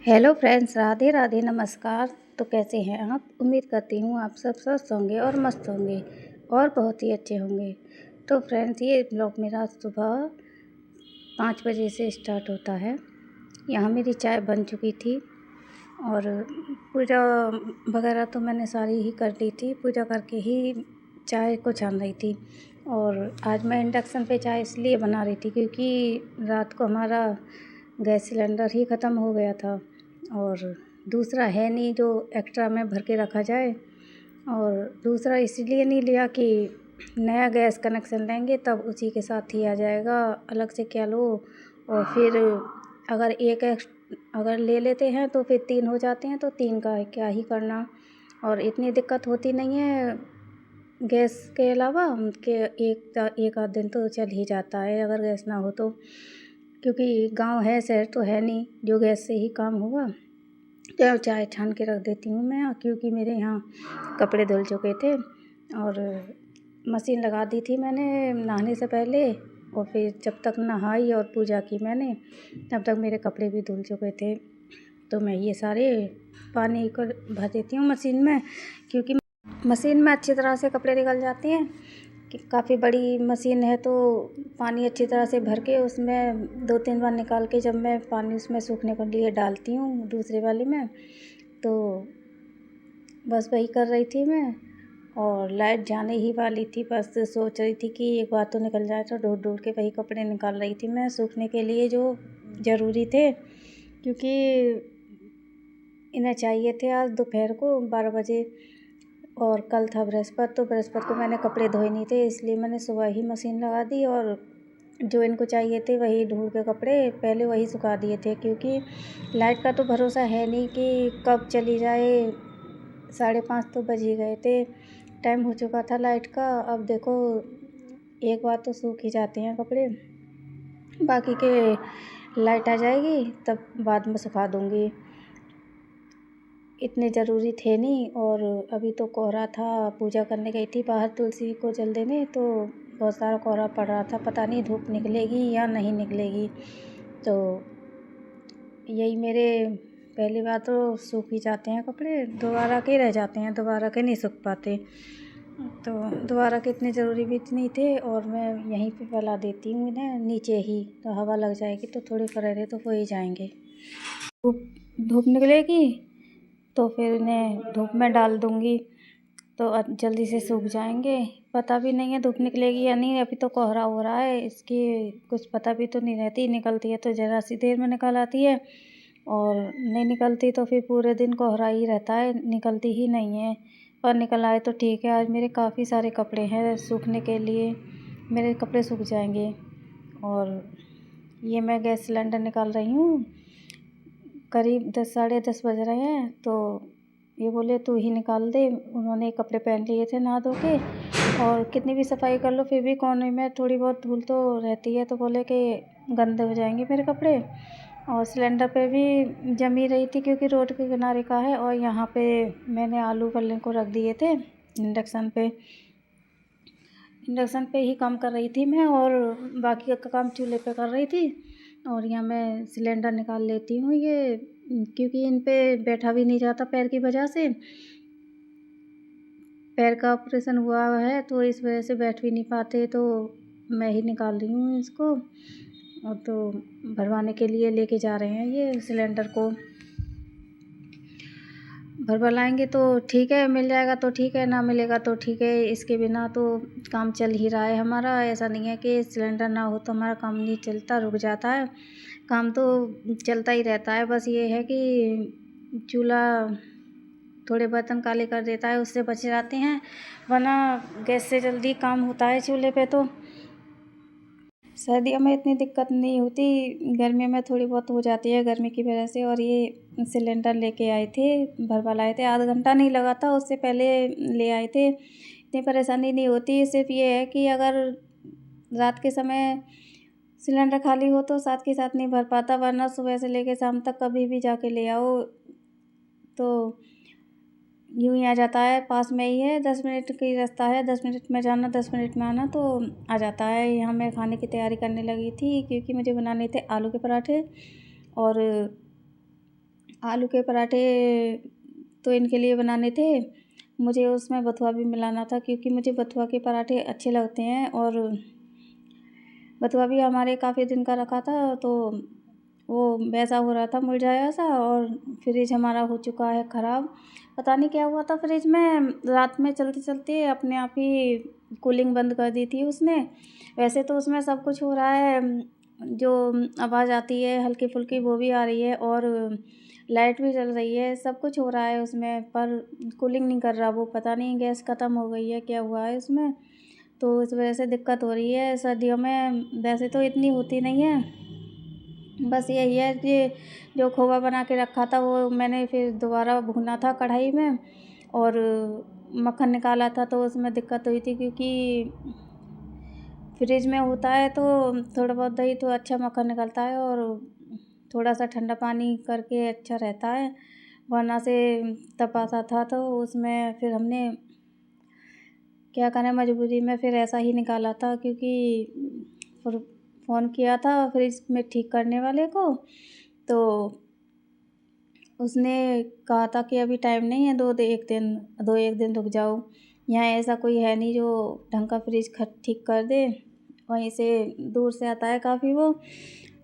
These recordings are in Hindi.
हेलो फ्रेंड्स, राधे राधे, नमस्कार। तो कैसे हैं आप? उम्मीद करती हूँ आप सब स्वस्थ होंगे और मस्त होंगे और बहुत ही अच्छे होंगे। तो फ्रेंड्स, ये ब्लॉग मेरा सुबह 5 बजे से स्टार्ट होता है। यहाँ मेरी चाय बन चुकी थी और पूजा वगैरह तो मैंने सारी ही कर ली थी। पूजा करके ही चाय को छान रही थी। और आज मैं इंडक्शन पे चाय इसलिए बना रही थी क्योंकि रात को हमारा गैस सिलेंडर ही ख़त्म हो गया था और दूसरा है नहीं जो एक्स्ट्रा में भर के रखा जाए। और दूसरा इसलिए नहीं लिया कि नया गैस कनेक्शन लेंगे तब उसी के साथ ही आ जाएगा, अलग से क्या लो। और फिर अगर ले लेते हैं तो फिर 3 हो जाते हैं, तो 3 का क्या ही करना। और इतनी दिक्कत होती नहीं है गैस के अलावा कि एक आध दिन तो चल ही जाता है अगर गैस ना हो तो, क्योंकि गांव है, शहर तो है नहीं जो गैस से ही काम होगा। तो चाय छान के रख देती हूँ मैं, क्योंकि मेरे यहाँ कपड़े धुल चुके थे और मशीन लगा दी थी मैंने नहाने से पहले। और फिर जब तक नहाई और पूजा की मैंने तब तक मेरे कपड़े भी धुल चुके थे। तो मैं ये सारे पानी को भर देती हूँ मशीन में, क्योंकि मशीन में अच्छी तरह से कपड़े निकल जाते हैं। कि काफ़ी बड़ी मशीन है तो पानी अच्छी तरह से भर के उसमें 2-3 बार निकाल के जब मैं पानी उसमें सूखने के लिए डालती हूँ दूसरे वाले में, तो बस वही कर रही थी मैं। और लाइट जाने ही वाली थी, बस सोच रही थी कि एक बार तो निकल जाए, तो ढूंढ ढूंढ के वही कपड़े निकाल रही थी मैं सूखने के लिए जो ज़रूरी थे, क्योंकि इन्हें चाहिए थे आज दोपहर को 12 बजे। और कल था बृहस्पति, तो बृहस्पति को मैंने कपड़े धोए नहीं थे, इसलिए मैंने सुबह ही मशीन लगा दी और जो इनको चाहिए थे वही ढूंढ के कपड़े पहले वही सुखा दिए थे। क्योंकि लाइट का तो भरोसा है नहीं कि कब चली जाए। 5:30 तो बज ही गए थे, टाइम हो चुका था लाइट का। अब देखो एक बार तो सूख ही जाते हैं कपड़े, बाकी के लाइट आ जाएगी तब बाद में सुखा दूँगी। इतने ज़रूरी थे नहीं। और अभी तो कोहरा था, पूजा करने गई थी बाहर तुलसी को जल देने, तो बहुत सारा कोहरा पड़ रहा था, पता नहीं धूप निकलेगी या नहीं निकलेगी। तो यही मेरे पहली बार तो सूख ही जाते हैं कपड़े, दोबारा के रह जाते हैं, दोबारा के नहीं सूख पाते। तो दोबारा के इतने ज़रूरी भी नहीं थे और मैं यहीं पे फैला देती हूँ इन्हें नीचे ही, तो हवा लग जाएगी तो थोड़े फरेरे तो हो ही जाएंगे। धूप निकलेगी तो फिर इन्हें धूप में डाल दूँगी तो जल्दी से सूख जाएंगे। पता भी नहीं है धूप निकलेगी या नहीं, अभी तो कोहरा हो रहा है, इसकी कुछ पता भी तो नहीं रहती। निकलती है तो ज़रा सी देर में निकल आती है और नहीं निकलती तो फिर पूरे दिन कोहरा ही रहता है, निकलती ही नहीं है। पर निकल आए तो ठीक है। आज मेरे काफ़ी सारे कपड़े हैं सूखने के लिए, मेरे कपड़े सूख जाएंगे। और ये मैं गैस सिलेंडर निकाल रही हूँ, करीब 10 साढ़े 10 बज रहे हैं, तो ये बोले तू ही निकाल दे। उन्होंने कपड़े पहन लिए थे नहा धो के, और कितनी भी सफाई कर लो फिर भी कोने में थोड़ी बहुत धूल तो रहती है, तो बोले कि गंदे हो जाएंगे मेरे कपड़े। और सिलेंडर पे भी जमी रही थी क्योंकि रोड के किनारे का है। और यहाँ पे मैंने आलू उबलने को रख दिए थे इंडक्शन पे ही काम कर रही थी मैं, और बाकी का काम चूल्हे पे कर रही थी। और यहाँ मैं सिलेंडर निकाल लेती हूँ ये, क्योंकि इन पे बैठा भी नहीं जाता पैर की वजह से। पैर का ऑपरेशन हुआ है तो इस वजह से बैठ भी नहीं पाते, तो मैं ही निकाल रही हूँ इसको। और तो भरवाने के लिए लेके जा रहे हैं ये सिलेंडर को। भरवा लाएंगे तो ठीक है, मिल जाएगा तो ठीक है, ना मिलेगा तो ठीक है। इसके बिना तो काम चल ही रहा है हमारा। ऐसा नहीं है कि सिलेंडर ना हो तो हमारा काम नहीं चलता, रुक जाता है। काम तो चलता ही रहता है, बस ये है कि चूल्हा थोड़े बर्तन काले कर देता है, उससे बच जाते हैं, वरना गैस से जल्दी काम होता है चूल्हे पे। तो सर्दियों में इतनी दिक्कत नहीं होती, गर्मियों में थोड़ी बहुत हो जाती है गर्मी की वजह से। और ये सिलेंडर लेके आए थे, भरवा लाए थे, आधा घंटा नहीं लगा था, उससे पहले ले आए थे। इतनी परेशानी नहीं होती, सिर्फ ये है कि अगर रात के समय सिलेंडर खाली हो तो साथ के साथ नहीं भर पाता, वरना सुबह से लेके शाम तक कभी भी जाके ले आओ तो यूँ ही आ जाता है। पास में ही है, 10 मिनट की रास्ता है, 10 मिनट में जाना 10 मिनट में आना, तो आ जाता है। यहाँ मैं खाने की तैयारी करने लगी थी क्योंकि मुझे बनाने थे आलू के पराठे। और आलू के पराठे तो इनके लिए बनाने थे, मुझे उसमें बथुआ भी मिलाना था क्योंकि मुझे बथुआ के पराठे अच्छे लगते हैं। और बथुआ भी हमारे काफ़ी दिन का रखा था, तो वो वैसा हो रहा था, मुरझाया सा, और फ्रिज हमारा हो चुका है ख़राब। पता नहीं क्या हुआ था फ्रिज में, रात में चलते चलते अपने आप ही कूलिंग बंद कर दी थी उसने। वैसे तो उसमें सब कुछ हो रहा है, जो आवाज़ आती है हल्की फुल्की वो भी आ रही है, और लाइट भी चल रही है, सब कुछ हो रहा है उसमें, पर कूलिंग नहीं कर रहा वो। पता नहीं गैस ख़त्म हो गई है, क्या हुआ है उसमें, तो इस वजह से दिक्कत हो रही है। सर्दियों में वैसे तो इतनी होती नहीं है, बस यही है कि जो खोवा बना के रखा था वो मैंने फिर दोबारा भूना था कढ़ाई में, और मक्खन निकाला था तो उसमें दिक्कत हुई थी, क्योंकि फ्रिज में होता है तो थोड़ा बहुत दही तो अच्छा मक्खन निकलता है, और थोड़ा सा ठंडा पानी करके अच्छा रहता है, वरना से तपा सा था तो उसमें फिर हमने क्या करें, मजबूरी में फिर ऐसा ही निकाला था। क्योंकि फिर फ़ोन किया था फ्रिज में ठीक करने वाले को, तो उसने कहा था कि अभी टाइम नहीं है, दो एक दिन रुक जाओ। यहाँ ऐसा कोई है नहीं जो ढंग का फ्रिज ठीक कर दे, वहीं से दूर से आता है काफ़ी वो,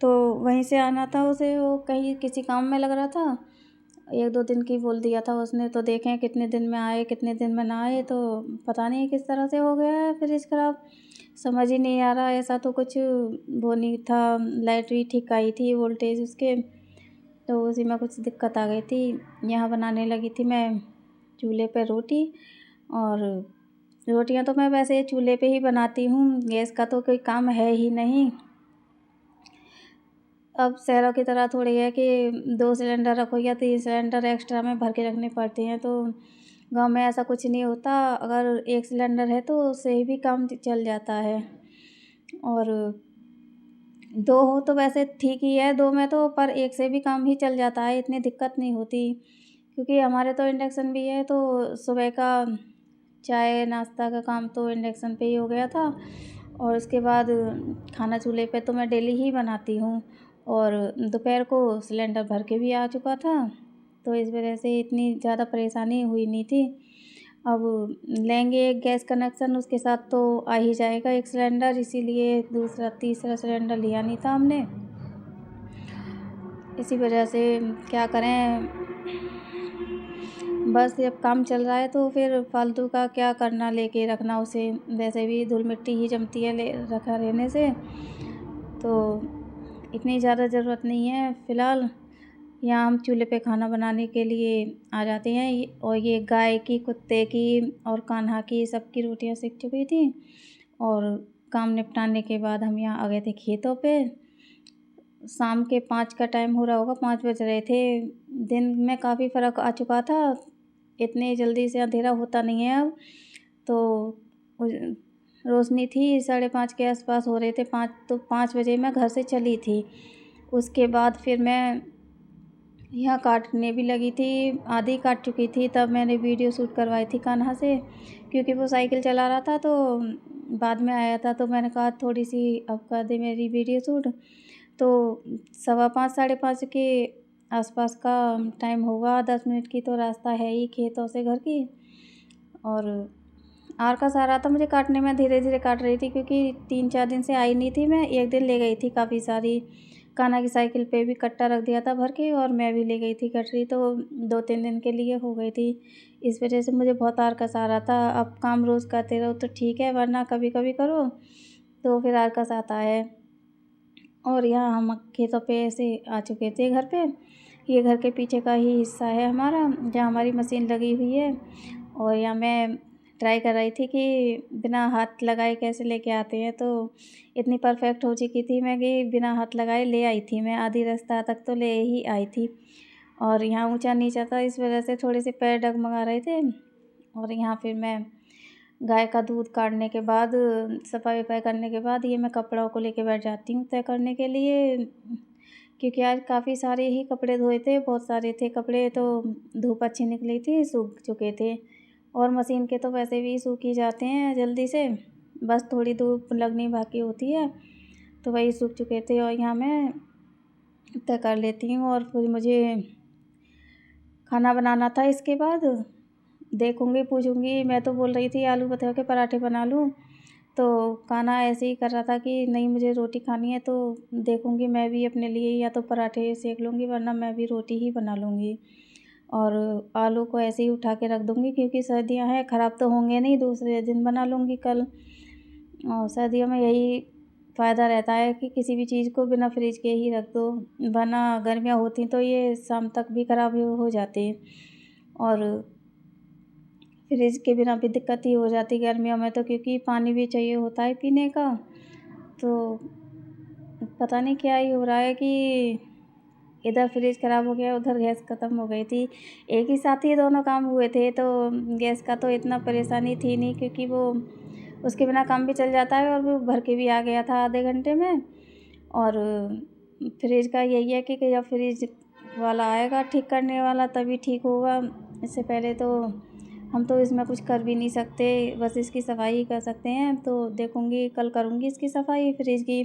तो वहीं से आना था उसे, वो कहीं किसी काम में लग रहा था। एक दो दिन की बोल दिया था उसने, तो देखें कितने दिन में आए कितने दिन में ना आए, तो पता नहीं किस तरह से हो गया है फ्रिज ख़राब, समझ ही नहीं आ रहा। ऐसा तो कुछ वो नहीं था, लाइट भी ठीक आई थी, वोल्टेज उसके, तो उसी में कुछ दिक्कत आ गई थी। यहाँ बनाने लगी थी मैं चूल्हे पे रोटी, और रोटियां तो मैं वैसे चूल्हे पे ही बनाती हूँ, गैस का तो कोई काम है ही नहीं। अब शहरों की तरह थोड़ी है कि 2 सिलेंडर रखो या 3 सिलेंडर एक्स्ट्रा में भर के रखने पड़ते हैं, तो गांव में ऐसा कुछ नहीं होता। अगर 1 सिलेंडर है तो उससे भी काम चल जाता है, और 2 हो तो वैसे ठीक ही है, 2 में तो पर 1 से भी काम ही चल जाता है, इतनी दिक्कत नहीं होती। क्योंकि हमारे तो इंडक्शन भी है, तो सुबह का चाय नाश्ता का काम तो इंडक्शन पे ही हो गया था, और उसके बाद खाना चूल्हे पे तो मैं डेली ही बनाती हूँ, और दोपहर को सिलेंडर भर के भी आ चुका था, तो इस वजह से इतनी ज़्यादा परेशानी हुई नहीं थी। अब लेंगे एक गैस कनेक्शन, उसके साथ तो आ ही जाएगा एक सिलेंडर, इसीलिए दूसरा तीसरा सिलेंडर लिया नहीं था हमने। इसी वजह से क्या करें, बस अब काम चल रहा है तो फिर फालतू का क्या करना लेके रखना उसे, वैसे भी धूल मिट्टी ही जमती है ले रखा रहने से, तो इतनी ज़्यादा ज़रूरत नहीं है। फ़िलहाल यहाँ हम चूल्हे पे खाना बनाने के लिए आ जाते हैं, और ये गाय की, कुत्ते की और कान्हा की सबकी रोटियां सेक चुकी थी, और काम निपटाने के बाद हम यहाँ आ गए थे खेतों पे। शाम के 5 का टाइम हो रहा होगा, 5 बज रहे थे। दिन में काफ़ी फ़र्क आ चुका था, इतने जल्दी से अंधेरा होता नहीं है अब, तो रोशनी थी 5:30 के आसपास हो रहे थे, 5 बजे मैं घर से चली थी। उसके बाद फिर मैं यहाँ काटने भी लगी थी, आधी काट चुकी थी, तब मैंने वीडियो शूट करवाई थी कान्हा से, क्योंकि वो साइकिल चला रहा था, तो बाद में आया था, तो मैंने कहा थोड़ी सी अब कर दे मेरी वीडियो शूट। तो 5:15 5:30 के आसपास का टाइम होगा, 10 मिनट की तो रास्ता है ही खेतों से घर की, और आर-का आ रहा था मुझे काटने में, धीरे धीरे काट रही थी, क्योंकि 3-4 दिन से आई नहीं थी मैं, एक दिन ले गई थी काफ़ी सारी, कान्हा की साइकिल पे भी कट्टा रख दिया था भर के, और मैं भी ले गई थी कटरी, तो 2-3 दिन के लिए हो गई थी। इस वजह से मुझे बहुत आर-का आ रहा था। अब काम रोज़ करते रहो तो ठीक है, वरना कभी कभी करो तो फिर आर-का आता है। और यहाँ हम खेतों पे ऐसे आ चुके थे घर पे, ये घर के पीछे का ही हिस्सा है हमारा, जहाँ हमारी मशीन लगी हुई है, और यहाँ मैं ट्राई कर रही थी कि बिना हाथ लगाए कैसे लेके आते हैं, तो इतनी परफेक्ट हो चुकी थी मैं कि बिना हाथ लगाए ले आई थी मैं, आधी रास्ता तक तो ले ही आई थी। और यहाँ ऊंचा नीचा था, इस वजह से थोड़े से पैर डगमगा रहे थे। और यहाँ फिर मैं गाय का दूध काटने के बाद, सफाई वफाई करने के बाद, ये मैं कपड़ों को लेके बैठ जाती हूँ तय करने के लिए, क्योंकि आज काफ़ी सारे ही कपड़े धोए थे, बहुत सारे थे कपड़े, तो धूप अच्छी निकली थी, सूख चुके थे, और मशीन के तो वैसे भी सूख ही जाते हैं जल्दी से, बस थोड़ी धूप लगनी बाकी होती है, तो वही सूख चुके थे, और यहाँ मैं तय कर लेती हूँ। और फिर मुझे खाना बनाना था। इसके बाद देखूँगी, पूछूँगी। मैं तो बोल रही थी आलू बतर के पराठे बना लूँ, तो कान्हा ऐसे ही कर रहा था कि नहीं मुझे रोटी खानी है। तो देखूँगी मैं भी अपने लिए या तो पराठे सेक लूँगी, वरना मैं भी रोटी ही बना लूँगी। और आलू को ऐसे ही उठा के रख दूँगी, क्योंकि सर्दियाँ हैं, ख़राब तो होंगे नहीं, दूसरे दिन बना लूँगी कल। और सर्दियों में यही फ़ायदा रहता है कि किसी भी चीज़ को बिना फ्रिज के ही रख दो, वरना गर्मियाँ होती तो ये शाम तक भी ख़राब हो जाती। और फ्रिज के बिना भी दिक्कत ही हो जाती गर्मियों में तो, क्योंकि पानी भी चाहिए होता है पीने का। तो पता नहीं क्या ही हो रहा है कि इधर फ्रिज ख़राब हो गया, उधर गैस ख़त्म हो गई थी। एक ही साथ ही दोनों काम हुए थे, तो गैस का तो इतना परेशानी थी नहीं, क्योंकि वो उसके बिना काम भी चल जाता है और वो भर के भी आ गया था आधे घंटे में। और फ्रिज का यही है कि जब फ्रिज वाला आएगा ठीक करने वाला तभी ठीक होगा। इससे पहले तो हम तो इसमें कुछ कर भी नहीं सकते, बस इसकी सफाई ही कर सकते हैं। तो देखूँगी, कल करूँगी इसकी सफाई फ्रिज की,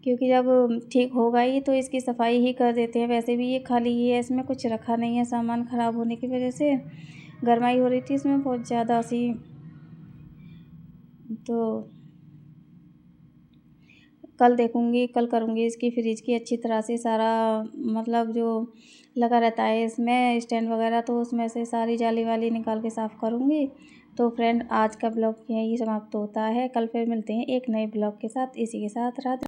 क्योंकि जब ठीक होगा ही तो इसकी सफाई ही कर देते हैं। वैसे भी ये खाली ही है, इसमें कुछ रखा नहीं है सामान, ख़राब होने की वजह से गरमाई हो रही थी इसमें बहुत ज़्यादा सी। तो कल देखूँगी, कल करूँगी इसकी फ्रिज की अच्छी तरह से सारा, मतलब जो लगा रहता है इसमें स्टैंड वगैरह, तो उसमें से सारी जाली वाली निकाल के साफ़ करूँगी। तो फ्रेंड, आज का ब्लॉग यहीं समाप्त होता है। कल फिर मिलते हैं एक नए ब्लॉग के साथ। इसी के साथ रात